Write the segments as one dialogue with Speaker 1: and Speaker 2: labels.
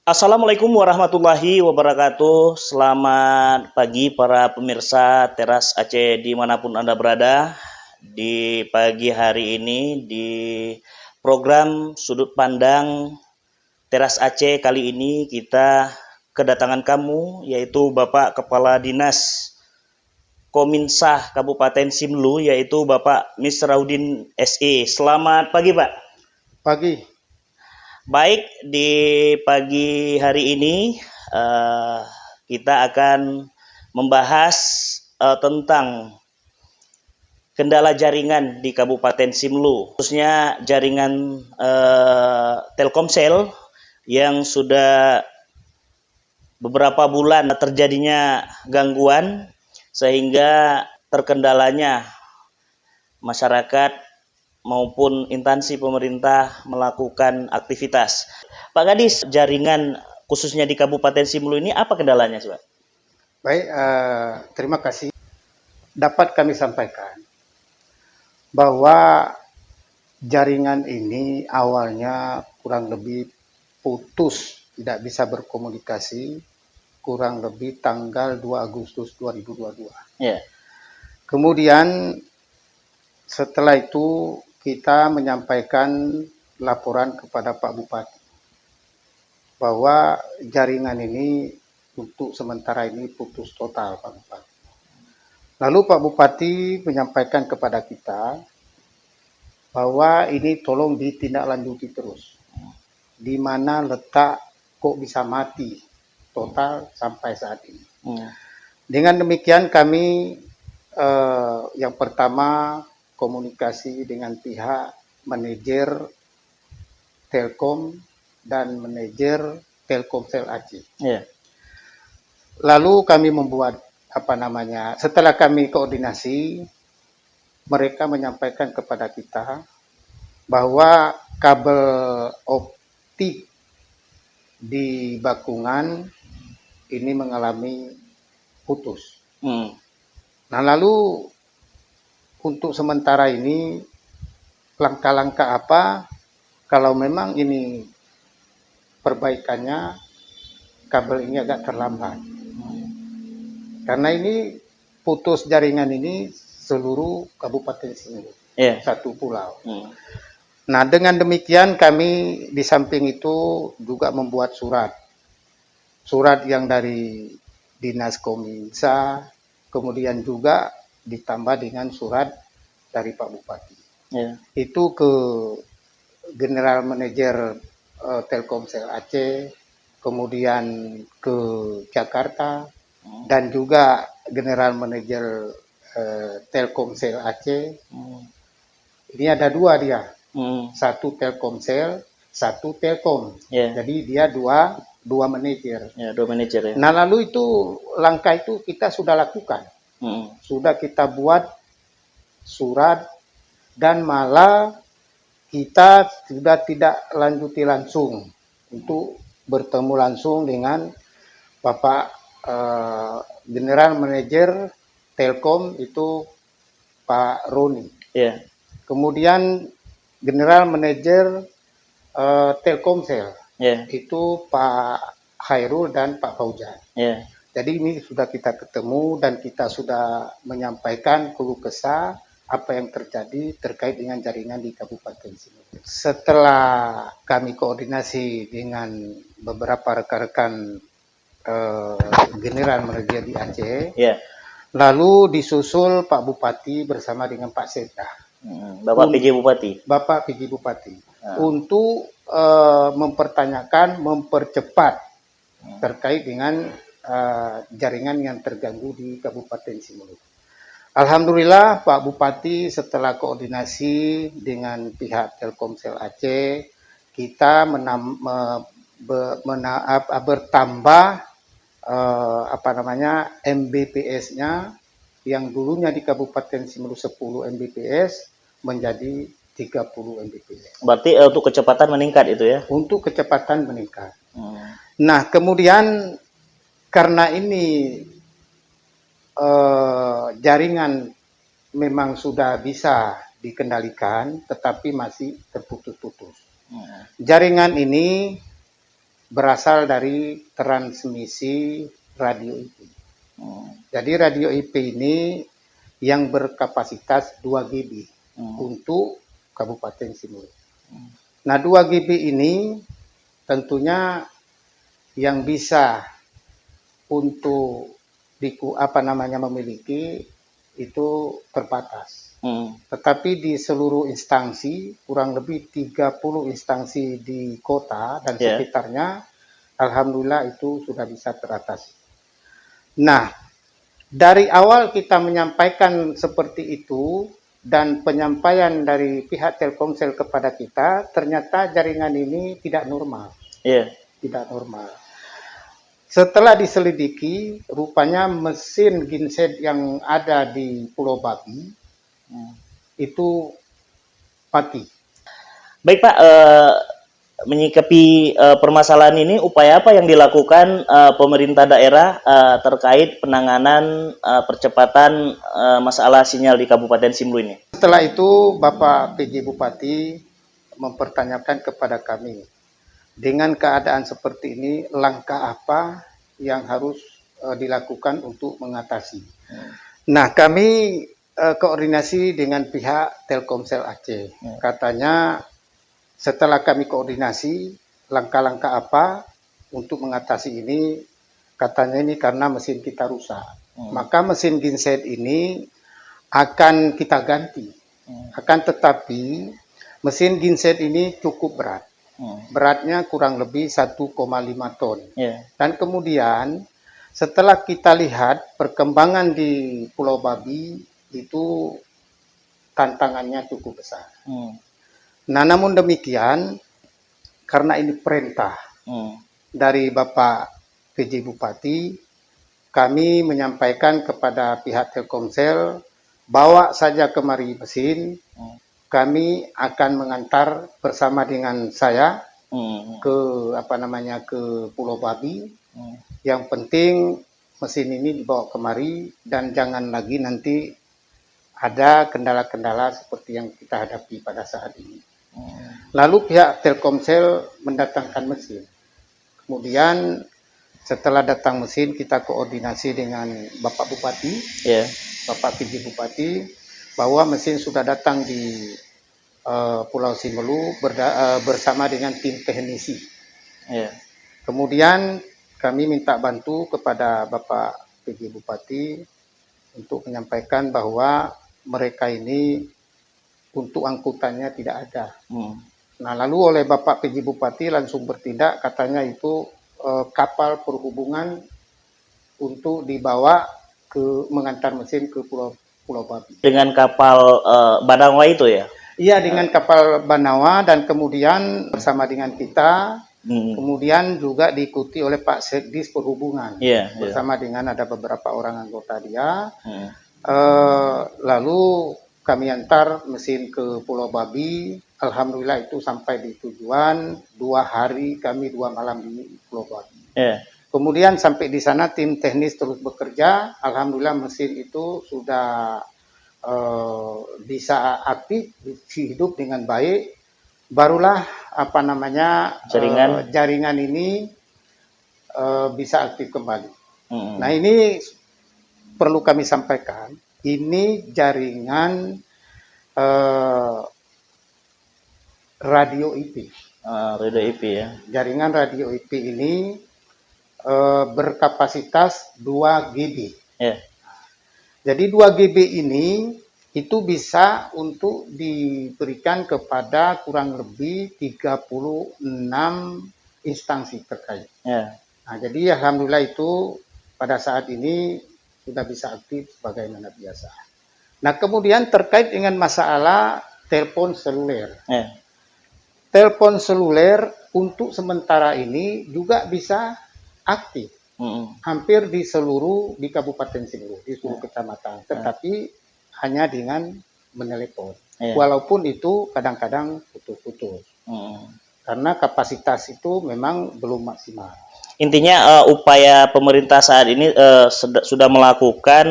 Speaker 1: Assalamualaikum warahmatullahi wabarakatuh. Selamat pagi para pemirsa Teras Aceh dimanapun Anda berada. Di pagi hari ini di program Sudut Pandang Teras Aceh kali ini kita kedatangan kamu yaitu Bapak Kepala Dinas Kominsah Kabupaten Simelu yaitu Bapak Misraudin SE. Selamat pagi Pak.
Speaker 2: Pagi.
Speaker 1: Baik, di pagi hari ini kita akan membahas tentang kendala jaringan di Kabupaten Simelu, khususnya jaringan Telkomsel yang sudah beberapa bulan terjadinya gangguan sehingga terkendalanya masyarakat maupun instansi pemerintah melakukan aktivitas. Pak Gadis, jaringan khususnya di Kabupaten Simelu ini apa kendalanya, Pak?
Speaker 2: Baik, terima kasih. Dapat kami sampaikan bahwa jaringan ini awalnya kurang lebih putus, tidak bisa berkomunikasi, kurang lebih tanggal 2 Agustus 2022.
Speaker 1: Ya.
Speaker 2: Kemudian setelah itu kita menyampaikan laporan kepada Pak Bupati bahwa jaringan ini untuk sementara ini putus total, Pak Bupati. Lalu Pak Bupati menyampaikan kepada kita bahwa ini tolong ditindaklanjuti terus. Di mana letak kok bisa mati total sampai saat ini. Dengan demikian kami yang pertama komunikasi dengan pihak manajer Telkom dan manajer Telkomsel Aceh.
Speaker 1: Yeah.
Speaker 2: Lalu kami membuat setelah kami koordinasi, mereka menyampaikan kepada kita bahwa kabel optik di Bakungan ini mengalami putus. Nah, lalu untuk sementara ini langkah-langkah apa kalau memang ini perbaikannya kabel ini agak terlambat. Karena ini putus jaringan ini seluruh Kabupaten Simelu, satu pulau. Nah, dengan demikian kami di samping itu juga membuat surat yang dari Dinas Kominsa, kemudian juga ditambah dengan surat dari Pak Bupati. Itu ke General Manager Telkomsel Aceh, kemudian ke Jakarta, dan juga General Manager Telkomsel Aceh. Ini ada dua dia, satu Telkomsel, satu Telkom. Jadi dia dua manajer.
Speaker 1: Dua manajer.
Speaker 2: Nah, lalu itu langkah itu kita sudah lakukan. Sudah kita buat surat dan malah kita sudah tidak lanjuti langsung untuk bertemu langsung dengan Bapak General Manager Telkom itu Pak Roni. Kemudian General Manager Telkomsel itu Pak Hairul dan Pak Fauzan. Jadi ini sudah kita ketemu dan kita sudah menyampaikan keluh kesah apa yang terjadi terkait dengan jaringan di Kabupaten Simelu. Setelah kami koordinasi dengan beberapa rekan-rekan General Manager di Aceh, lalu disusul Pak Bupati bersama dengan Pak Sekda.
Speaker 1: Bapak PJ Bupati.
Speaker 2: Bapak PJ Bupati. Untuk mempercepat terkait dengan jaringan yang terganggu di Kabupaten Simelu. Alhamdulillah Pak Bupati setelah koordinasi dengan pihak Telkomsel Aceh, kita bertambah Mbps-nya yang dulunya di Kabupaten Simelu 10 Mbps menjadi 30 Mbps.
Speaker 1: Berarti untuk kecepatan meningkat itu ya?
Speaker 2: Untuk kecepatan meningkat. Nah, kemudian karena ini jaringan memang sudah bisa dikendalikan, tetapi masih terputus-putus. Jaringan ini berasal dari transmisi radio IP. Jadi radio IP ini yang berkapasitas 2 GB untuk Kabupaten Simelu. Nah, 2 GB ini tentunya yang bisa untuk memiliki itu terbatas. Tetapi di seluruh instansi, kurang lebih 30 instansi di kota dan sekitarnya, alhamdulillah itu sudah bisa teratasi. Nah, dari awal kita menyampaikan seperti itu, dan penyampaian dari pihak Telkomsel kepada kita, ternyata jaringan ini tidak normal. Tidak normal. Setelah diselidiki, rupanya mesin genset yang ada di Pulau Babi itu mati.
Speaker 1: Baik Pak, menyikapi permasalahan ini, upaya apa yang dilakukan pemerintah daerah terkait penanganan percepatan masalah sinyal di Kabupaten Simelu ini?
Speaker 2: Setelah itu, Bapak PJ Bupati mempertanyakan kepada kami, dengan keadaan seperti ini, langkah apa yang harus dilakukan untuk mengatasi. Nah, kami koordinasi dengan pihak Telkomsel Aceh. Katanya, setelah kami koordinasi, langkah-langkah apa untuk mengatasi ini, katanya ini karena mesin kita rusak. Maka mesin genset ini akan kita ganti. Akan tetapi, mesin genset ini cukup berat. Beratnya kurang lebih 1,5 ton. Dan kemudian, setelah kita lihat perkembangan di Pulau Babi, itu tantangannya cukup besar. Nah, namun demikian, karena ini perintah dari Bapak PJ Bupati, kami menyampaikan kepada pihak Telkomsel, bawa saja kemari mesin, kami akan mengantar bersama dengan saya ke ke Pulau Babi. Yang penting mesin ini dibawa kemari dan jangan lagi nanti ada kendala-kendala seperti yang kita hadapi pada saat ini. Lalu pihak Telkomsel mendatangkan mesin. Kemudian setelah datang mesin, kita koordinasi dengan Bapak Bupati, Bapak PJ Bupati, bahwa mesin sudah datang di Pulau Simelu bersama dengan tim teknisi. Kemudian kami minta bantu kepada Bapak PJ Bupati untuk menyampaikan bahwa mereka ini untuk angkutannya tidak ada. Nah, lalu oleh Bapak PJ Bupati langsung bertindak, katanya itu kapal perhubungan untuk dibawa mengantar mesin ke Pulau Babi.
Speaker 1: Dengan kapal Banawa itu ya?
Speaker 2: Iya, dengan kapal Banawa, dan kemudian bersama dengan kita, kemudian juga diikuti oleh Pak Sekdis Perhubungan, bersama dengan ada beberapa orang anggota dia. Lalu kami antar mesin ke Pulau Babi. Alhamdulillah itu sampai di tujuan 2 hari, kami 2 malam di Pulau Babi. Kemudian sampai di sana tim teknis terus bekerja. Alhamdulillah mesin itu sudah bisa aktif, hidup dengan baik. Barulah jaringan ini bisa aktif kembali. Nah, ini perlu kami sampaikan, ini jaringan radio IP.
Speaker 1: Radio IP ya.
Speaker 2: Jaringan radio IP ini berkapasitas 2 GB. Jadi 2 GB ini itu bisa untuk diberikan kepada kurang lebih 36 instansi terkait. Nah, jadi alhamdulillah itu pada saat ini sudah bisa aktif sebagaimana biasa. Nah, kemudian terkait dengan masalah telepon seluler. Telepon seluler untuk sementara ini juga bisa aktif. Hampir di Kabupaten Simelu, di seluruh kecamatan. Tetapi hanya dengan menelepon. Walaupun itu kadang-kadang putus-putus. Karena kapasitas itu memang belum maksimal.
Speaker 1: Intinya upaya pemerintah saat ini sudah melakukan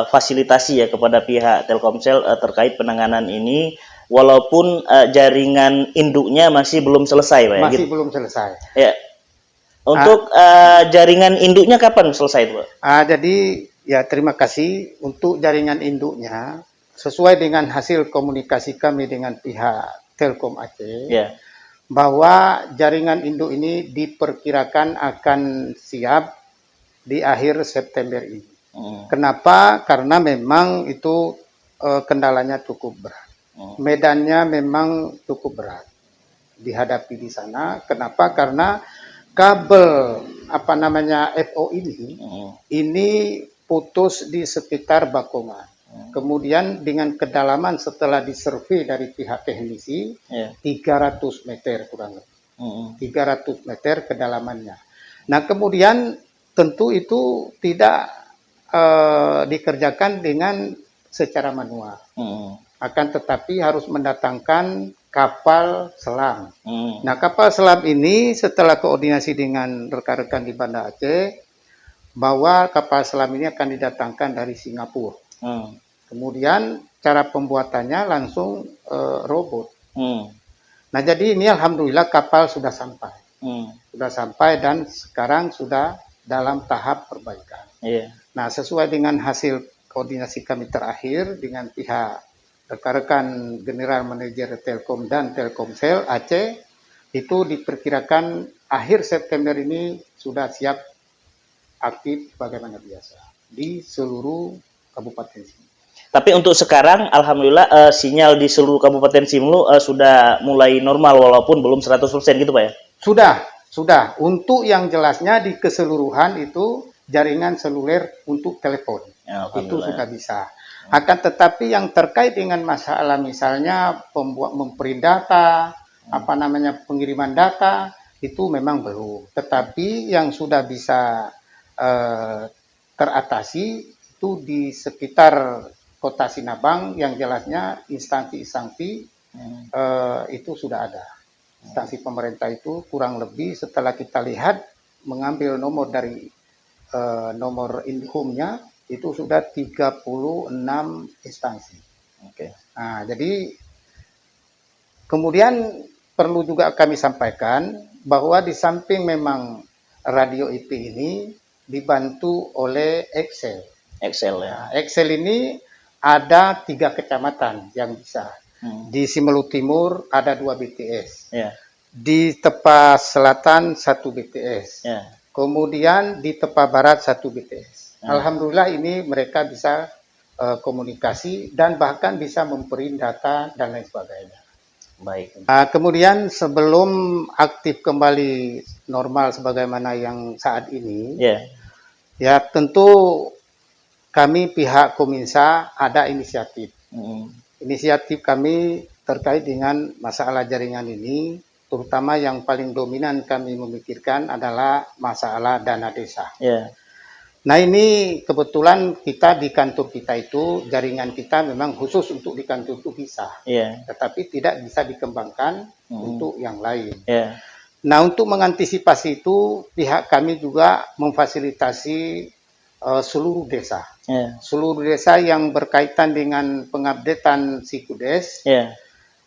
Speaker 1: fasilitasi ya kepada pihak Telkomsel terkait penanganan ini walaupun jaringan induknya masih belum selesai, Pak.
Speaker 2: Masih
Speaker 1: gitu.
Speaker 2: belum selesai.
Speaker 1: Ya. Untuk jaringan induknya kapan selesai, Pak?
Speaker 2: Jadi ya terima kasih untuk jaringan induknya sesuai dengan hasil komunikasi kami dengan pihak Telkom Aceh.
Speaker 1: Ya.
Speaker 2: Bahwa jaringan induk ini diperkirakan akan siap di akhir September ini. Kenapa? Karena memang itu kendalanya cukup berat. Medannya memang cukup berat dihadapi di sana. Kenapa? Karena kabel FO ini putus di sekitar Bakongan. Kemudian dengan kedalaman setelah disurvei dari pihak teknisi 300 meter kurang lebih. 300 meter kedalamannya. Nah, kemudian tentu itu tidak dikerjakan dengan secara manual. Akan tetapi harus mendatangkan kapal selam. Nah, kapal selam ini setelah koordinasi dengan rekan-rekan di Banda Aceh, bahwa kapal selam ini akan didatangkan dari Singapura. Kemudian cara pembuatannya langsung robot. Nah, jadi ini alhamdulillah kapal sudah sampai. Sudah sampai dan sekarang sudah dalam tahap perbaikan. Nah, sesuai dengan hasil koordinasi kami terakhir dengan pihak rekan-rekan General Manager Telkom dan Telkomsel Aceh, itu diperkirakan akhir September ini sudah siap aktif bagaimana biasa di seluruh Kabupaten Simelu.
Speaker 1: Tapi untuk sekarang, alhamdulillah sinyal di seluruh Kabupaten Simelu sudah mulai normal walaupun belum 100% gitu, Pak ya?
Speaker 2: Sudah. Untuk yang jelasnya di keseluruhan itu jaringan seluler untuk telepon. Itu sudah bisa. Akan tetapi yang terkait dengan masalah misalnya memberi data, pengiriman data, itu memang belum. Tetapi yang sudah bisa teratasi itu di sekitar Kota Sinabang, yang jelasnya instansi-instansi itu sudah ada. Instansi pemerintah itu kurang lebih setelah kita lihat mengambil nomor dari nomor indhome-nya itu sudah 36 instansi. Nah, jadi kemudian perlu juga kami sampaikan bahwa di samping memang radio IP ini dibantu oleh Excel.
Speaker 1: Ya.
Speaker 2: Excel ini ada 3 kecamatan yang bisa. Di Simelu Timur ada 2 BTS. Di Tepa Selatan 1 BTS. Kemudian di Tepa Barat 1 BTS. Alhamdulillah ini mereka bisa komunikasi dan bahkan bisa memberi data dan lain sebagainya.
Speaker 1: Baik.
Speaker 2: Kemudian sebelum aktif kembali normal sebagaimana yang saat ini, ya tentu kami pihak Kominsa ada inisiatif. Inisiatif kami terkait dengan masalah jaringan ini, terutama yang paling dominan kami memikirkan adalah masalah dana desa. Nah, ini kebetulan kita di kantor kita itu, jaringan kita memang khusus untuk di kantor itu bisa. Tetapi tidak bisa dikembangkan untuk yang lain. Nah, untuk mengantisipasi itu, pihak kami juga memfasilitasi seluruh desa. Seluruh desa yang berkaitan dengan pengupdatean Sikudes,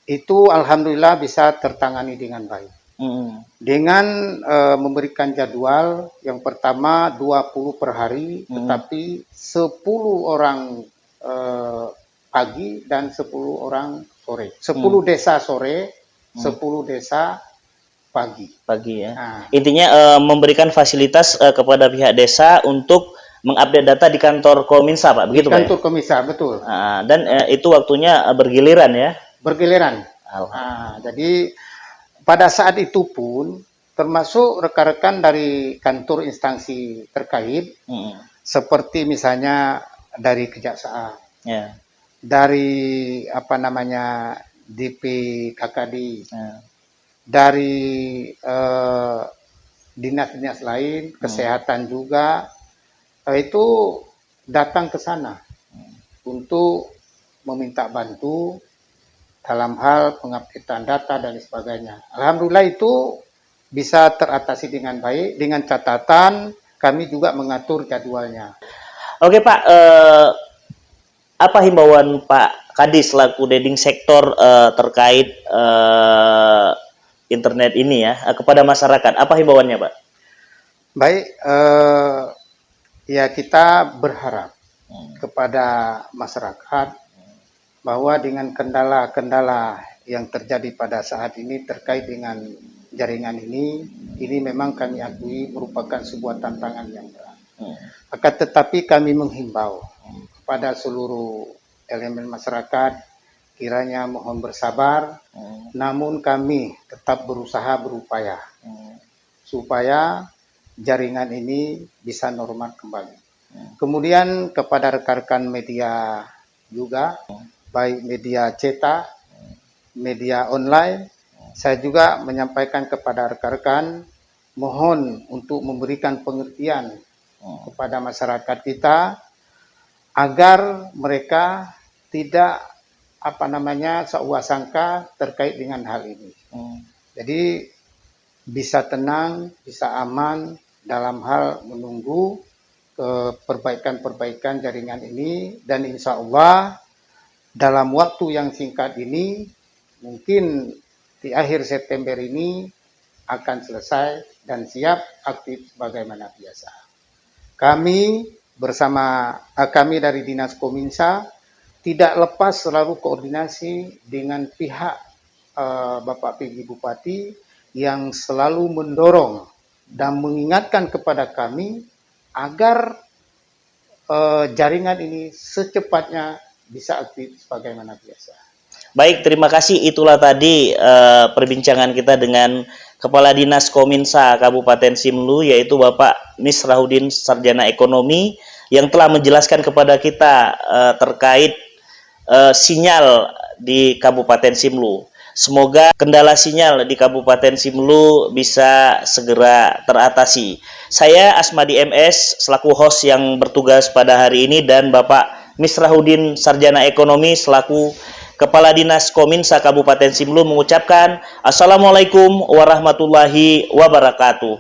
Speaker 2: itu alhamdulillah bisa tertangani dengan baik. Dengan memberikan jadwal yang pertama 20 per hari, tetapi 10 orang pagi dan 10 orang sore. 10 desa sore, 10 desa pagi
Speaker 1: ya. Nah, intinya memberikan fasilitas kepada pihak desa untuk mengupdate data di kantor Kominsa, Pak, begitu, Pak?
Speaker 2: Kantor Kominsa, betul.
Speaker 1: Dan itu waktunya bergiliran ya?
Speaker 2: Bergiliran. Jadi pada saat itu pun termasuk rekan-rekan dari kantor instansi terkait, seperti misalnya dari Kejaksaan, dari DP KKD, dari dinas-dinas lain, kesehatan juga, itu datang ke sana untuk meminta bantu dalam hal pengupdatean data dan sebagainya. Alhamdulillah itu bisa teratasi dengan baik, dengan catatan kami juga mengatur jadwalnya.
Speaker 1: Oke, Pak, apa himbauan Pak Kadis selaku leading sektor terkait internet ini ya kepada masyarakat? Apa himbauannya, Pak?
Speaker 2: Baik, ya kita berharap kepada masyarakat bahwa dengan kendala-kendala yang terjadi pada saat ini terkait dengan jaringan ini memang kami akui merupakan sebuah tantangan yang berat. Akan tetapi kami menghimbau kepada seluruh elemen masyarakat kiranya mohon bersabar, namun kami tetap berusaha berupaya supaya jaringan ini bisa normal kembali. Kemudian kepada rekan-rekan media juga, baik media cetak, media online, saya juga menyampaikan kepada rekan-rekan mohon untuk memberikan pengertian kepada masyarakat kita agar mereka tidak seua sangka terkait dengan hal ini. Jadi bisa tenang, bisa aman dalam hal menunggu perbaikan-perbaikan jaringan ini, dan insya Allah dalam waktu yang singkat ini mungkin di akhir September ini akan selesai dan siap aktif sebagaimana biasa. Kami dari Dinas Kominsa tidak lepas selalu koordinasi dengan pihak Bapak PJ Bupati yang selalu mendorong dan mengingatkan kepada kami agar jaringan ini secepatnya bisa aktif sebagaimana biasa.
Speaker 1: Baik, terima kasih. Itulah tadi perbincangan kita dengan Kepala Dinas Kominsa Kabupaten Simelu, yaitu Bapak Misrahuddin Sarjana Ekonomi, yang telah menjelaskan kepada kita terkait sinyal di Kabupaten Simelu. Semoga kendala sinyal di Kabupaten Simelu bisa segera teratasi. Saya Asmadi MS selaku host yang bertugas pada hari ini, dan Bapak Misrahuddin Sarjana Ekonomi selaku Kepala Dinas Kominsa Kabupaten Simelu mengucapkan Assalamualaikum warahmatullahi wabarakatuh.